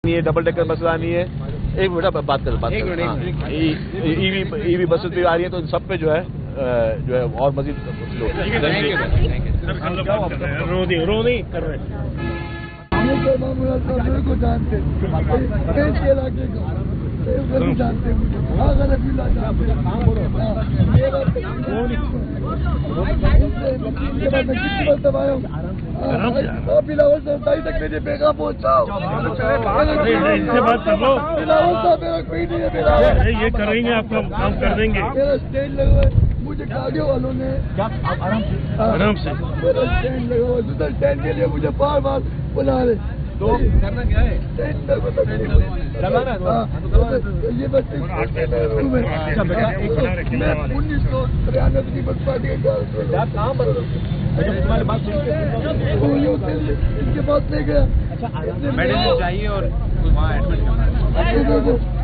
ये double decker bus आनी है। एक मिनट बात कर ईवी बसेस भी आ रही है, तो इन सब पे जो है और मजीद रो नहीं कर रहे को जानते जानते बेगा पहुँचाओ, इनसे बात कर लो, ये करेंगे, आपका काम कर देंगे। मेरा स्टैंड लगा है, मुझे गाड़ियों वालों ने आराम से मेरा स्टैंड लगा हुआ, दूसरा स्टैंड के लिए मुझे बार बार बुला रहे। तो करना क्या है? ये बस मैं 1993 की बचपाटी इनके पास ले गया, मेडिसिन चाहिए और वहाँ एडमिट करना है।